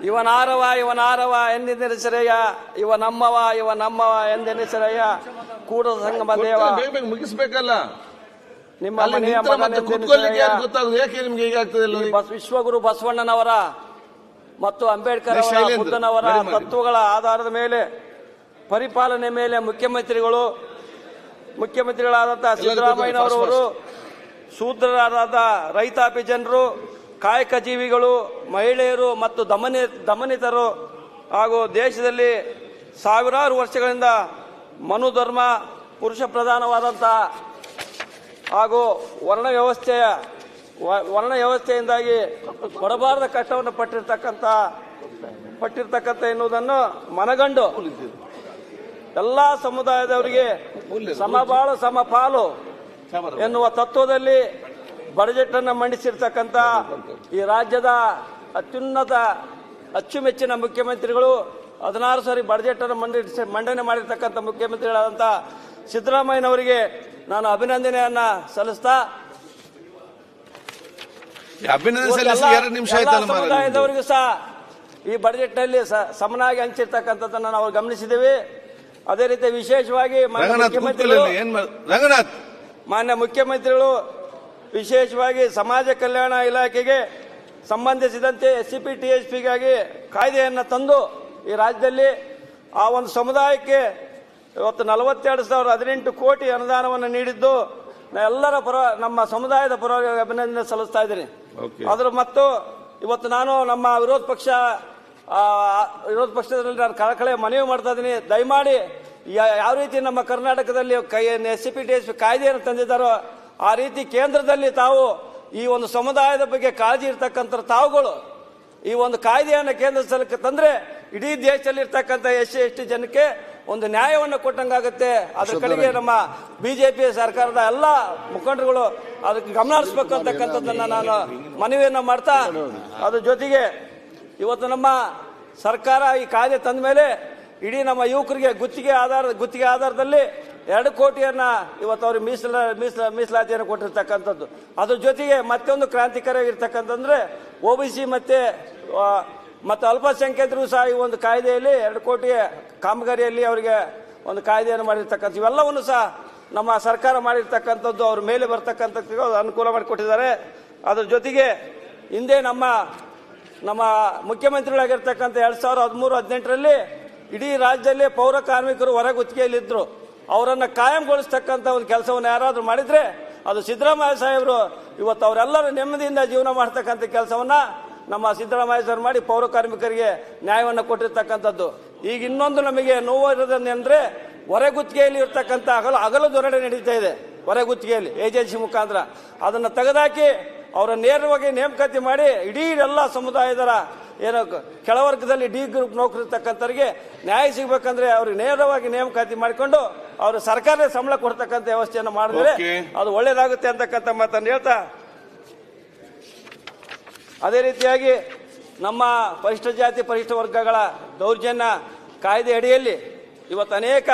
ಇವನಾರವ ಎಂದೆನಿಸರಯ್ಯ, ಇವ ನಮ್ಮವ ಎಂದೆನಿಸರಯ್ಯ, ಕೂಡದ ಸಂಗಮ ದೇವ. ಮುಗಿಸ್ಬೇಕಲ್ಲ, ನಿಮ್ಮ ಮನೆಯ ವಿಶ್ವಗುರು ಬಸವಣ್ಣನವರ ಮತ್ತು ಅಂಬೇಡ್ಕರ್ ಅವರ, ಬುದ್ಧನವರ ತತ್ವಗಳ ಆಧಾರದ ಮೇಲೆ ಪರಿಪಾಲನೆ ಮೇಲೆ ಮುಖ್ಯಮಂತ್ರಿಗಳಾದಂತಹ ಸಿದ್ದರಾಮಯ್ಯನವರವರು ಶೂದ್ರರಾದ ರೈತಾಪಿ ಜನರು, ಕಾಯಕ ಜೀವಿಗಳು, ಮಹಿಳೆಯರು ಮತ್ತು ದಮನಿತರು ಹಾಗೂ ದೇಶದಲ್ಲಿ ಸಾವಿರಾರು ವರ್ಷಗಳಿಂದ ಮನುಧರ್ಮ ಪುರುಷ ಪ್ರಧಾನವಾದಂತಹ ಹಾಗೂ ವರ್ಣ ವ್ಯವಸ್ಥೆಯಿಂದಾಗಿ ಕೊಡಬಾರದ ಕಷ್ಟವನ್ನು ಪಟ್ಟಿರ್ತಕ್ಕಂಥ ಎನ್ನುವುದನ್ನು ಮನಗಂಡು ಎಲ್ಲ ಸಮುದಾಯದವರಿಗೆ ಸಮಬಾಳು ಸಮಪಾಲು ಎನ್ನುವ ತತ್ವದಲ್ಲಿ ಬಜೆಟ್ ಅನ್ನು ಮಂಡಿಸಿರ್ತಕ್ಕಂಥ ಈ ರಾಜ್ಯದ ಅತ್ಯುನ್ನತ ಅಚ್ಚುಮೆಚ್ಚಿನ ಮುಖ್ಯಮಂತ್ರಿಗಳು 16 ಸಾರಿ ಬಜೆಟ್ ಅನ್ನು ಮಂಡನೆ ಮಾಡಿರ್ತಕ್ಕಂಥ ಮುಖ್ಯಮಂತ್ರಿಗಳಾದಂಥ ಸಿದ್ದರಾಮಯ್ಯನವರಿಗೆ ನಾನು ಅಭಿನಂದನೆಯನ್ನ ಸಲ್ಲಿಸ್ತಾ, ಸಮುದಾಯದವರಿಗೂ ಸಹ ಈ ಬಜೆಟ್ ನಲ್ಲಿ ಸಮನಾಗಿ ಹಂಚಿರ್ತಕ್ಕಂಥದ್ದನ್ನು ನಾವು ಗಮನಿಸಿದ್ದೇವೆ. ಅದೇ ರೀತಿ ವಿಶೇಷವಾಗಿ ಮಾನ್ಯ ಮುಖ್ಯಮಂತ್ರಿಗಳು ವಿಶೇಷವಾಗಿ ಸಮಾಜ ಕಲ್ಯಾಣ ಇಲಾಖೆಗೆ ಸಂಬಂಧಿಸಿದಂತೆ SCP TSPಗಾಗಿ ಕಾಯ್ದೆಯನ್ನು ತಂದು ಈ ರಾಜ್ಯದಲ್ಲಿ ಆ ಒಂದು ಸಮುದಾಯಕ್ಕೆ ಇವತ್ತು 42,018 ಕೋಟಿ ಅನುದಾನವನ್ನು ನೀಡಿದ್ದು ಎಲ್ಲರ ನಮ್ಮ ಸಮುದಾಯದ ಪರವಾಗಿ ಅಭಿನಂದನೆ ಸಲ್ಲಿಸ್ತಾ ಇದ್ದೀನಿ. ಮತ್ತು ಇವತ್ತು ನಾನು ನಮ್ಮ ವಿರೋಧ ಪಕ್ಷದಲ್ಲಿ ನಾನು ಕಳಕಳಿ ಮನವಿ ಮಾಡ್ತಾ ಇದ್ದೀನಿ, ದಯಮಾಡಿ ಯಾವ ರೀತಿ ನಮ್ಮ ಕರ್ನಾಟಕದಲ್ಲಿ SCP TSP ಕಾಯ್ದೆಯನ್ನು ತಂದಿದ್ದಾರೋ ಆ ರೀತಿ ಕೇಂದ್ರದಲ್ಲಿ ತಾವು ಈ ಒಂದು ಸಮುದಾಯದ ಬಗ್ಗೆ ಕಾಳಜಿ ಇರ್ತಕ್ಕಂಥ ತಾವುಗಳು ಈ ಒಂದು ಕಾಯ್ದೆಯನ್ನು ಕೇಂದ್ರ ಸರ್ಕಾರ ತಂದ್ರೆ ಇಡೀ ದೇಶದಲ್ಲಿ ಇರ್ತಕ್ಕಂಥ SC ST ಜನಕ್ಕೆ ಒಂದು ನ್ಯಾಯವನ್ನು ಕೊಟ್ಟಂಗಾಗುತ್ತೆ. ಅದ್ರ ಕಡೆಗೆ ನಮ್ಮ ಬಿಜೆಪಿ ಸರ್ಕಾರದ ಎಲ್ಲ ಮುಖಂಡರುಗಳು ಅದಕ್ಕೆ ಗಮನ ಹರಿಸಬೇಕು ಅಂತಕ್ಕಂಥದ್ದನ್ನ ನಾನು ಮನವಿಯನ್ನ ಮಾಡ್ತಾ, ಅದ್ರ ಜೊತೆಗೆ ಇವತ್ತು ನಮ್ಮ ಸರ್ಕಾರ ಈ ಕಾಯ್ದೆ ತಂದ ಮೇಲೆ ಇಡೀ ನಮ್ಮ ಯುವಕರಿಗೆ ಗುತ್ತಿಗೆ ಆಧಾರದಲ್ಲಿ 2 ಕೋಟಿಯನ್ನ ಇವತ್ತು ಅವ್ರಿಗೆ ಮೀಸಲಾತಿಯನ್ನು ಕೊಟ್ಟಿರ್ತಕ್ಕಂಥದ್ದು. ಅದ್ರ ಜೊತೆಗೆ ಮತ್ತೊಂದು ಕ್ರಾಂತಿಕಾರಿಯಾಗಿರ್ತಕ್ಕಂಥಂದ್ರೆ OBC ಮತ್ತು ಅಲ್ಪಸಂಖ್ಯಾತರು ಸಹ ಈ ಒಂದು ಕಾಯ್ದೆಯಲ್ಲಿ 2 ಕೋಟಿ ಕಾಮಗಾರಿಯಲ್ಲಿ ಅವರಿಗೆ ಒಂದು ಕಾಯ್ದೆಯನ್ನು ಮಾಡಿರ್ತಕ್ಕಂಥ ಇವೆಲ್ಲವನ್ನು ಸಹ ನಮ್ಮ ಸರ್ಕಾರ ಮಾಡಿರ್ತಕ್ಕಂಥದ್ದು ಅವ್ರ ಮೇಲೆ ಬರ್ತಕ್ಕಂಥದ್ದು ಅನುಕೂಲ ಮಾಡಿಕೊಟ್ಟಿದ್ದಾರೆ. ಅದ್ರ ಜೊತೆಗೆ ಹಿಂದೆ ನಮ್ಮ ಮುಖ್ಯಮಂತ್ರಿಗಳಾಗಿರ್ತಕ್ಕಂಥ 2013-18ರಲ್ಲಿ ಇಡೀ ರಾಜ್ಯದಲ್ಲಿ ಪೌರ ಕಾರ್ಮಿಕರು ಹೊರ ಗುತ್ತಿಗೆಯಲ್ಲಿದ್ದರು. ಅವರನ್ನು ಕಾಯಂಗೊಳಿಸ್ತಕ್ಕಂಥ ಒಂದು ಕೆಲಸವನ್ನು ಯಾರಾದರೂ ಮಾಡಿದ್ರೆ ಅದು ಸಿದ್ದರಾಮಯ್ಯ ಸಾಹೇಬರು. ಇವತ್ತು ಅವರೆಲ್ಲರೂ ನೆಮ್ಮದಿಯಿಂದ ಜೀವನ ಮಾಡ್ತಕ್ಕಂಥ ಕೆಲಸವನ್ನ ನಮ್ಮ ಸಿದ್ದರಾಮಯ್ಯ ಸಾಹೇಬರು ಮಾಡಿ ಪೌರ ಕಾರ್ಮಿಕರಿಗೆ ನ್ಯಾಯವನ್ನು ಕೊಟ್ಟಿರ್ತಕ್ಕಂಥದ್ದು. ಈಗ ಇನ್ನೊಂದು ನಮಗೆ ನೋವು ಇರೋದಂದ್ರೆ ಹೊರಗುತ್ತಿಗೆಯಲ್ಲಿ ಇರ್ತಕ್ಕಂಥ ಹಗಲು ಧೋರಣೆ ನಡೀತಾ ಇದೆ. ಹೊರಗುತ್ತಿಗೆಯಲ್ಲಿ ಏಜೆನ್ಸಿ ಮುಖಾಂತರ ಅದನ್ನು ತೆಗೆದಾಕಿ ಅವರ ನೇರವಾಗಿ ನೇಮಕಾತಿ ಮಾಡಿ ಇಡೀ ಎಲ್ಲ ಸಮುದಾಯದ ಏನೋ ಕೆಳವರ್ಗದಲ್ಲಿ D ಗ್ರೂಪ್ ನೌಕರಿ ಇರ್ತಕ್ಕಂಥವ್ರಿಗೆ ನ್ಯಾಯ ಸಿಗಬೇಕಂದ್ರೆ ಅವ್ರಿಗೆ ನೇರವಾಗಿ ನೇಮಕಾತಿ ಮಾಡಿಕೊಂಡು ಅವರು ಸರ್ಕಾರದ ಸಂಬಳ ಕೊಡ್ತಕ್ಕಂಥ ವ್ಯವಸ್ಥೆಯನ್ನು ಮಾಡಿದ್ರೆ ಅದು ಒಳ್ಳೇದಾಗುತ್ತೆ ಅಂತಕ್ಕಂಥ ಮಾತನ್ನು ಹೇಳ್ತಾ, ಅದೇ ರೀತಿಯಾಗಿ ನಮ್ಮ ಪರಿಶಿಷ್ಟ ಜಾತಿ ಪರಿಶಿಷ್ಟ ವರ್ಗಗಳ ದೌರ್ಜನ್ಯ ಕಾಯ್ದೆ ಅಡಿಯಲ್ಲಿ ಇವತ್ತು ಅನೇಕ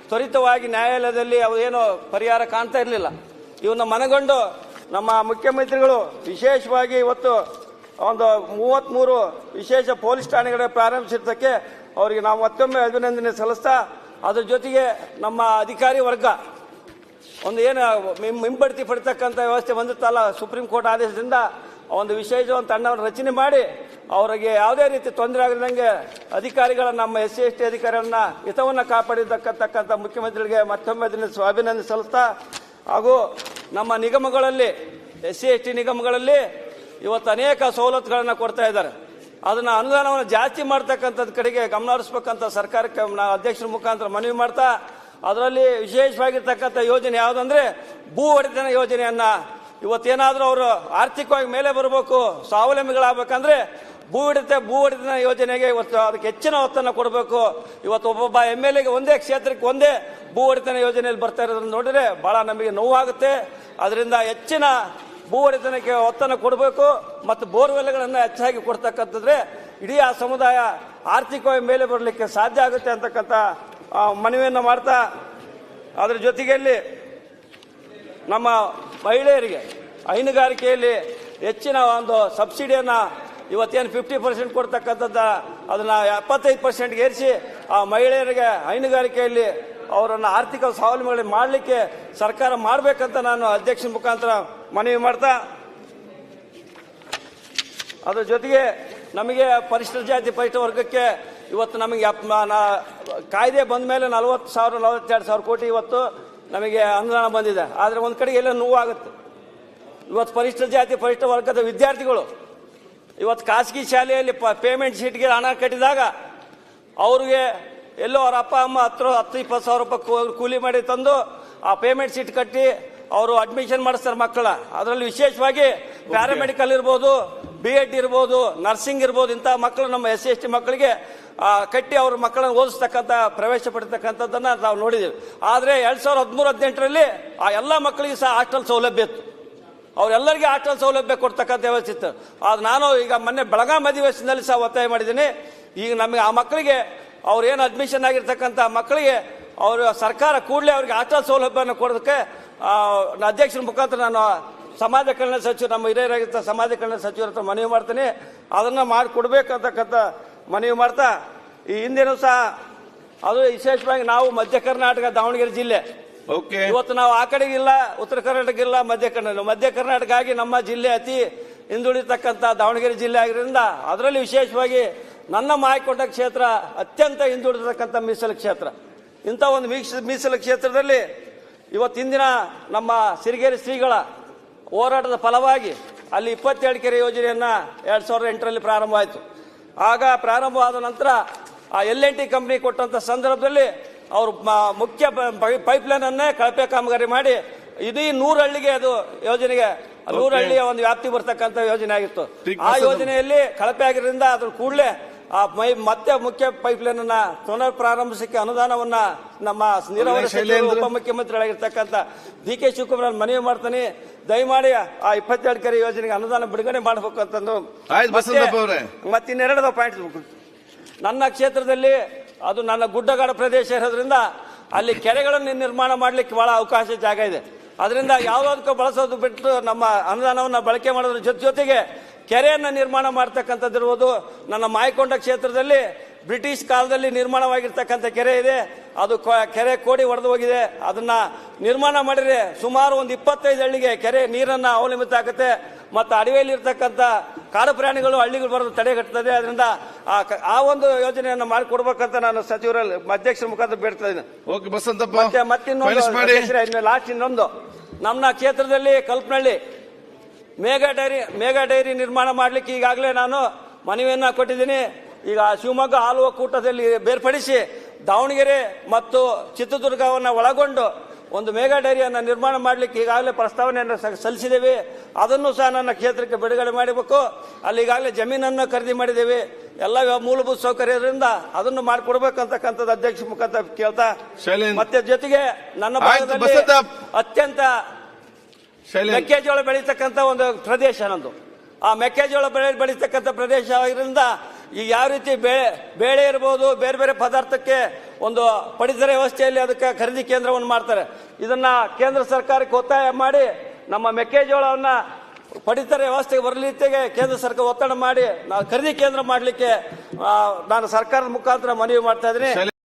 ತ್ವರಿತವಾಗಿ ನ್ಯಾಯಾಲಯದಲ್ಲಿ ಅವೇನು ಪರಿಹಾರ ಕಾಣ್ತಾ ಇರಲಿಲ್ಲ. ಇವನ್ನ ಮನಗೊಂಡು ನಮ್ಮ ಮುಖ್ಯಮಂತ್ರಿಗಳು ವಿಶೇಷವಾಗಿ ಇವತ್ತು ಒಂದು 33 ವಿಶೇಷ ಪೊಲೀಸ್ ಠಾಣೆಗಳ ಪ್ರಾರಂಭಿಸಿದ್ದಕ್ಕೆ ಅವರಿಗೆ ನಾವು ಮತ್ತೊಮ್ಮೆ ಅಭಿನಂದನೆ ಸಲ್ಲಿಸ್ತಾ, ಅದ್ರ ಜೊತೆಗೆ ನಮ್ಮ ಅಧಿಕಾರಿ ವರ್ಗ ಒಂದು ಏನು ಹಿಂಬಡ್ತಿ ಪಡಿತಕ್ಕಂಥ ವ್ಯವಸ್ಥೆ ಬಂದಿತ್ತಲ್ಲ ಸುಪ್ರೀಂ ಕೋರ್ಟ್ ಆದೇಶದಿಂದ ಒಂದು ವಿಶೇಷ ಒಂದು ತಂಡವನ್ನು ರಚನೆ ಮಾಡಿ ಅವರಿಗೆ ಯಾವುದೇ ರೀತಿ ತೊಂದರೆ ಆಗದಂಗೆ ಅಧಿಕಾರಿಗಳ ನಮ್ಮ SC ST ಅಧಿಕಾರಿಗಳನ್ನ ಹಿತವನ್ನು ಕಾಪಾಡಿರ್ತಕ್ಕಂಥ ಮುಖ್ಯಮಂತ್ರಿಗಳಿಗೆ ಮತ್ತೊಮ್ಮೆ ಅಭಿನಂದನೆ ಸಲ್ಲಿಸ್ತಾ, ಹಾಗೂ ನಮ್ಮ ನಿಗಮಗಳಲ್ಲಿ SC ST ನಿಗಮಗಳಲ್ಲಿ ಇವತ್ತು ಅನೇಕ ಸವಲತ್ತುಗಳನ್ನು ಕೊಡ್ತಾ ಇದ್ದಾರೆ. ಅದನ್ನ ಅನುದಾನವನ್ನು ಜಾಸ್ತಿ ಮಾಡ್ತಕ್ಕಂಥದ್ದು ಕಡೆಗೆ ಗಮನ ಹರಿಸಬೇಕಂತ ಸರ್ಕಾರಕ್ಕೆ ನಾವು ಅಧ್ಯಕ್ಷರ ಮುಖಾಂತರ ಮನವಿ ಮಾಡ್ತಾ, ಅದರಲ್ಲಿ ವಿಶೇಷವಾಗಿರ್ತಕ್ಕಂಥ ಯೋಜನೆ ಯಾವುದಂದ್ರೆ ಭೂ ಒಡೆತನ ಯೋಜನೆಯನ್ನ ಇವತ್ತೇನಾದ್ರೂ ಅವರು ಆರ್ಥಿಕವಾಗಿ ಮೇಲೆ ಬರಬೇಕು, ಸ್ವಾವಲಂಬಿಗಳಾಗಬೇಕಂದ್ರೆ ಭೂ ಒಡೆತನ ಯೋಜನೆಗೆ ಇವತ್ತು ಅದಕ್ಕೆ ಹೆಚ್ಚಿನ ಒತ್ತನ್ನು ಕೊಡಬೇಕು. ಇವತ್ತು ಒಬ್ಬೊಬ್ಬ MLA ಗೆ ಒಂದೇ ಕ್ಷೇತ್ರಕ್ಕೆ ಒಂದೇ ಭೂ ಒಡೆತನ ಯೋಜನೆಯಲ್ಲಿ ಬರ್ತಾ ಇರೋದನ್ನ ನೋಡಿದ್ರೆ ಬಹಳ ನಮಗೆ ನೋವಾಗುತ್ತೆ. ಅದರಿಂದ ಹೆಚ್ಚಿನ ಭೂ ಒಡೆತನಕ್ಕೆ ಒತ್ತನ್ನು ಕೊಡಬೇಕು ಮತ್ತು ಬೋರ್ವೆಲ್ಗಳನ್ನು ಹೆಚ್ಚಾಗಿ ಕೊಡ್ತಕ್ಕಂಥದ್ರೆ ಇಡೀ ಆ ಸಮುದಾಯ ಆರ್ಥಿಕವಾಗಿ ಮೇಲೆ ಬರಲಿಕ್ಕೆ ಸಾಧ್ಯ ಆಗುತ್ತೆ ಅಂತಕ್ಕಂಥ ಮನವಿಯನ್ನು ಮಾಡ್ತಾ, ಅದರ ಜೊತೆಯಲ್ಲಿ ನಮ್ಮ ಮಹಿಳೆಯರಿಗೆ ಹೈನುಗಾರಿಕೆಯಲ್ಲಿ ಹೆಚ್ಚಿನ ಒಂದು ಸಬ್ಸಿಡಿಯನ್ನು ಇವತ್ತೇನು 50% ಕೊಡ್ತಕ್ಕಂಥದ್ದು ಅದನ್ನ 75%ಗೆ ಏರಿಸಿ ಆ ಮಹಿಳೆಯರಿಗೆ ಹೈನುಗಾರಿಕೆಯಲ್ಲಿ ಅವರನ್ನು ಆರ್ಥಿಕ ಸ್ವಾವಲಂಬನೆ ಮಾಡಲಿಕ್ಕೆ ಸರ್ಕಾರ ಮಾಡಬೇಕಂತ ನಾನು ಅಧ್ಯಕ್ಷರ ಮುಖಾಂತರ ಮನವಿ ಮಾಡ್ತಾ, ಅದ್ರ ಜೊತೆಗೆ ನಮಗೆ ಪರಿಶಿಷ್ಟ ಜಾತಿ ಪರಿಶಿಷ್ಟ ವರ್ಗಕ್ಕೆ ಇವತ್ತು ನಮಗೆ ಕಾಯ್ದೆ ಬಂದ ಮೇಲೆ 40,000 42,000 ಕೋಟಿ ಇವತ್ತು ನಮಗೆ ಅನುದಾನ ಬಂದಿದೆ. ಆದರೆ ಒಂದು ಕಡೆ ಎಲ್ಲ ನೋವಾಗುತ್ತೆ. ಇವತ್ತು ಪರಿಶಿಷ್ಟ ಜಾತಿ ಪರಿಶಿಷ್ಟ ವರ್ಗದ ವಿದ್ಯಾರ್ಥಿಗಳು ಇವತ್ತು ಖಾಸಗಿ ಶಾಲೆಯಲ್ಲಿ ಪೇಮೆಂಟ್ ಶೀಟ್ಗೆ ಹಣ ಕಟ್ಟಿದಾಗ ಅವ್ರಿಗೆ ಎಲ್ಲೋ ಅವ್ರ ಅಪ್ಪ ಅಮ್ಮ 10-20 ಸಾವಿರ ರೂಪಾಯಿ ಕೂಲಿ ಮಾಡಿ ತಂದು ಆ ಪೇಮೆಂಟ್ ಶೀಟ್ ಕಟ್ಟಿ ಅವರು ಅಡ್ಮಿಷನ್ ಮಾಡಿಸ್ತಾರೆ ಮಕ್ಕಳ. ಅದರಲ್ಲಿ ವಿಶೇಷವಾಗಿ ಪ್ಯಾರಾಮೆಡಿಕಲ್ ಇರ್ಬೋದು, BEd ಇರ್ಬೋದು, ನರ್ಸಿಂಗ್ ಇರ್ಬೋದು, ಇಂಥ ಮಕ್ಕಳು ನಮ್ಮ SC/ST ಮಕ್ಕಳಿಗೆ ಕಟ್ಟಿ ಅವ್ರ ಮಕ್ಕಳನ್ನು ಓದಿಸ್ತಕ್ಕಂಥ ಪ್ರವೇಶ ಪಡಿತಕ್ಕಂಥದ್ದನ್ನು ನಾವು ನೋಡಿದ್ದೀವಿ. ಆದರೆ 2013-18ರಲ್ಲಿ ಆ ಎಲ್ಲ ಮಕ್ಕಳಿಗೆ ಸಹ ಹಾಸ್ಟೆಲ್ ಸೌಲಭ್ಯ ಇತ್ತು. ಅವರೆಲ್ಲರಿಗೆ ಹಾಸ್ಟೆಲ್ ಸೌಲಭ್ಯ ಕೊಡ್ತಕ್ಕಂಥ ವ್ಯವಸ್ಥೆ ಇತ್ತು. ಅದು ನಾನು ಈಗ ಮೊನ್ನೆ ಬೆಳಗಾಂ ಅಧಿವೇಶನದಲ್ಲಿ ಸಹ ಒತ್ತಾಯ ಮಾಡಿದ್ದೀನಿ. ಈಗ ನಮಗೆ ಆ ಮಕ್ಕಳಿಗೆ ಅವ್ರೇನು ಅಡ್ಮಿಷನ್ ಆಗಿರ್ತಕ್ಕಂಥ ಮಕ್ಕಳಿಗೆ ಅವರು ಸರ್ಕಾರ ಕೂಡಲೇ ಅವ್ರಿಗೆ ಹಾಸ್ಟೆಲ್ ಸೌಲಭ್ಯವನ್ನು ಕೊಡೋದಕ್ಕೆ ಅಧ್ಯಕ್ಷರ ಮುಖಾಂತರ ನಾನು ಸಮಾಜ ಕಲ್ಯಾಣ ಸಚಿವರು, ನಮ್ಮ ಹಿರಿಯರಾಗಿದ್ದ ಸಮಾಜ ಕಲ್ಯಾಣ ಸಚಿವರ ಹತ್ರ ಮನವಿ ಮಾಡ್ತೀನಿ. ಅದನ್ನು ಮಾಡಿಕೊಡ್ಬೇಕಂತಕ್ಕಂಥ ಮನವಿ ಮಾಡ್ತಾ, ಈ ಹಿಂದೆನೂ ಸಹ ಅದು ವಿಶೇಷವಾಗಿ ನಾವು ಮಧ್ಯ ಕರ್ನಾಟಕ ದಾವಣಗೆರೆ ಜಿಲ್ಲೆ, ಇವತ್ತು ನಾವು ಆ ಕಡೆಗಿಲ್ಲ, ಉತ್ತರ ಕರ್ನಾಟಕ ಇಲ್ಲ, ಮಧ್ಯ ಕರ್ನಾಟಕ ಆಗಿ ನಮ್ಮ ಜಿಲ್ಲೆ ಅತಿ ಹಿಂದುಳಿತಕ್ಕಂಥ ದಾವಣಗೆರೆ ಜಿಲ್ಲೆ ಆಗಿರೋದ್ರಿಂದ ಅದರಲ್ಲಿ ವಿಶೇಷವಾಗಿ ನನ್ನ ಮಾಯಕೊಂಡ ಕ್ಷೇತ್ರ ಅತ್ಯಂತ ಹಿಂದುಳಿದತಕ್ಕಂಥ ಮೀಸಲು ಕ್ಷೇತ್ರ. ಇಂಥ ಒಂದು ಮೀಸಲು ಕ್ಷೇತ್ರದಲ್ಲಿ ಇವತ್ತಿನ ನಮ್ಮ ಸಿರಿಗೆರೆ ಶ್ರೀಗಳ ಹೋರಾಟದ ಫಲವಾಗಿ ಅಲ್ಲಿ 27 ಕೆರೆ ಯೋಜನೆಯನ್ನ 2008ರಲ್ಲಿ ಪ್ರಾರಂಭವಾಯಿತು. ಆಗ ಪ್ರಾರಂಭವಾದ ನಂತರ ಆ L&T ಕಂಪನಿ ಕೊಟ್ಟಂತ ಸಂದರ್ಭದಲ್ಲಿ ಅವರು ಮುಖ್ಯ ಪೈಪ್ಲೈನ್ ಅನ್ನೇ ಕಳಪೆ ಕಾಮಗಾರಿ ಮಾಡಿ ಇಡೀ 100 ಹಳ್ಳಿಗೆ ಅದು ಯೋಜನೆಗೆ 100 ಹಳ್ಳಿಯ ಒಂದು ವ್ಯಾಪ್ತಿ ಬರ್ತಕ್ಕಂಥ ಯೋಜನೆ ಆಗಿತ್ತು. ಆ ಯೋಜನೆಯಲ್ಲಿ ಕಳಪೆ ಆಗಿರೋದ್ರಿಂದ ಅದ್ರ ಕೂಡಲೇ ಮತ್ತೆ ಮುಖ್ಯ ಪೈಪ್ಲೈನ್ ಅನ್ನ ಪುನರ್ ಪ್ರಾರಂಭಿಸಕ್ಕೆ ಅನುದಾನವನ್ನ ನಮ್ಮ ನೀರಾವರಿ ಸಚಿವರು ಉಪಮುಖ್ಯಮಂತ್ರಿಗಳಾಗಿರ್ತಕ್ಕಂಥ DK ಶಿವಕುಮಾರ್ ಮನವಿ ಮಾಡ್ತಾನೆ. ದಯಮಾಡಿ ಆ 27 ಕೆರೆ ಯೋಜನೆಗೆ ಅನುದಾನ ಬಿಡುಗಡೆ ಮಾಡಬೇಕು ಅಂತಂದು. ಮತ್ತಿನ್ನೆರಡು ಪಾಯಿಂಟ್, ನನ್ನ ಕ್ಷೇತ್ರದಲ್ಲಿ ಅದು ನನ್ನ ಗುಡ್ಡಗಾಡು ಪ್ರದೇಶ ಇರೋದ್ರಿಂದ ಅಲ್ಲಿ ಕೆರೆಗಳನ್ನು ನಿರ್ಮಾಣ ಮಾಡಲಿಕ್ಕೆ ಬಹಳ ಅವಕಾಶ ಜಾಗ ಇದೆ. ಅದರಿಂದ ಯಾವುದಕ್ಕೂ ಬಳಸೋದು ಬಿಟ್ಟು ನಮ್ಮ ಅನುದಾನವನ್ನು ಬಳಕೆ ಮಾಡೋದ್ರ ಜೊತೆಗೆ ಕೆರೆಯನ್ನು ನಿರ್ಮಾಣ ಮಾಡ್ತಕ್ಕಂಥದ್ದಿರ್ಬೋದು. ನನ್ನ ಮಾಯಕೊಂಡ ಕ್ಷೇತ್ರದಲ್ಲಿ ಬ್ರಿಟಿಷ್ ಕಾಲದಲ್ಲಿ ನಿರ್ಮಾಣವಾಗಿರ್ತಕ್ಕಂಥ ಕೆರೆ ಇದೆ, ಅದು ಕೆರೆ ಕೋಡಿ ಒಡೆದು ಹೋಗಿದೆ. ಅದನ್ನ ನಿರ್ಮಾಣ ಮಾಡಿದ್ರೆ ಸುಮಾರು ಒಂದು 25 ಹಳ್ಳಿಗೆ ಕೆರೆ ನೀರನ್ನು ಅವಲಂಬಿತ ಆಗುತ್ತೆ. ಮತ್ತು ಅಡವಿಯಲ್ಲಿ ಇರ್ತಕ್ಕಂಥ ಕಾಡು ಪ್ರಾಣಿಗಳು ಹಳ್ಳಿಗಳು ಬರೋದು ತಡೆಗಟ್ಟುತ್ತದೆ. ಅದರಿಂದ ಆ ಒಂದು ಯೋಜನೆಯನ್ನು ಮಾಡಿಕೊಡ್ಬೇಕಂತ ನಾನು ಸಚಿವರ ಅಧ್ಯಕ್ಷರ ಮುಖಾಂತರ ಬೇಡ್ತಾ ಇದ್ದೀನಿ. ಮತ್ತಿನ್ನೊಂದು ಲಾಸ್ಟ್ ಇನ್ನೊಂದು, ನಮ್ಮ ಕ್ಷೇತ್ರದಲ್ಲಿ ಕಲ್ಪನಹಳ್ಳಿ ಮೇಗಾ ಡೈರಿ ನಿರ್ಮಾಣ ಮಾಡಲಿಕ್ಕೆ ಈಗಾಗಲೇ ನಾನು ಮನವಿಯನ್ನ ಕೊಟ್ಟಿದ್ದೀನಿ. ಈಗ ಶಿವಮೊಗ್ಗ ಹಾಲು ಒಕ್ಕೂಟದಲ್ಲಿ ಬೇರ್ಪಡಿಸಿ ದಾವಣಗೆರೆ ಮತ್ತು ಚಿತ್ರದುರ್ಗವನ್ನು ಒಳಗೊಂಡು ಒಂದು ಮೇಗಾ ಡೈರಿಯನ್ನು ನಿರ್ಮಾಣ ಮಾಡಲಿಕ್ಕೆ ಈಗಾಗಲೇ ಪ್ರಸ್ತಾವನೆಯನ್ನು ಸಲ್ಲಿಸಿದ್ದೇವೆ. ಅದನ್ನು ಸಹ ನನ್ನ ಕ್ಷೇತ್ರಕ್ಕೆ ಬಿಡುಗಡೆ ಮಾಡಬೇಕು. ಅಲ್ಲಿ ಈಗಾಗಲೇ ಜಮೀನನ್ನು ಖರೀದಿ ಮಾಡಿದ್ದೇವೆ. ಎಲ್ಲ ಮೂಲಭೂತ ಸೌಕರ್ಯದಿಂದ ಅದನ್ನು ಮಾಡಿಕೊಡ್ಬೇಕಂತಕ್ಕಂಥದ್ದು ಅಧ್ಯಕ್ಷ ಮುಖಾಂತರ ಕೇಳ್ತಾ, ಮತ್ತೆ ಜೊತೆಗೆ ನನ್ನ ಭಾಗದಲ್ಲಿ ಅತ್ಯಂತ ಮೆಕ್ಕೆಜೋಳ ಬೆಳೀತಕ್ಕಂಥ ಒಂದು ಪ್ರದೇಶ ನಂದು. ಆ ಮೆಕ್ಕೆಜೋಳ ಬೆಳೀತಕ್ಕಂಥ ಪ್ರದೇಶ ಆಗಿರೋದ್ರಿಂದ ಈ ಯಾವ ರೀತಿ ಬೇಳೆ ಇರ್ಬೋದು, ಬೇರೆ ಬೇರೆ ಪದಾರ್ಥಕ್ಕೆ ಒಂದು ಪಡಿತರ ವ್ಯವಸ್ಥೆಯಲ್ಲಿ ಅದಕ್ಕೆ ಖರೀದಿ ಕೇಂದ್ರವನ್ನು ಮಾಡ್ತಾರೆ. ಇದನ್ನ ಕೇಂದ್ರ ಸರ್ಕಾರಕ್ಕೆ ಒತ್ತಾಯ ಮಾಡಿ ನಮ್ಮ ಮೆಕ್ಕೆಜೋಳವನ್ನ ಪಡಿತರ ವ್ಯವಸ್ಥೆಗೆ ಬರಲಿಕ್ಕೆ ಕೇಂದ್ರ ಸರ್ಕಾರ ಒತ್ತಡ ಮಾಡಿ ನಾವು ಖರೀದಿ ಕೇಂದ್ರ ಮಾಡಲಿಕ್ಕೆ ನಾನು ಸರ್ಕಾರದ ಮುಖಾಂತರ ಮನವಿ ಮಾಡ್ತಾ ಇದ್ದೀನಿ.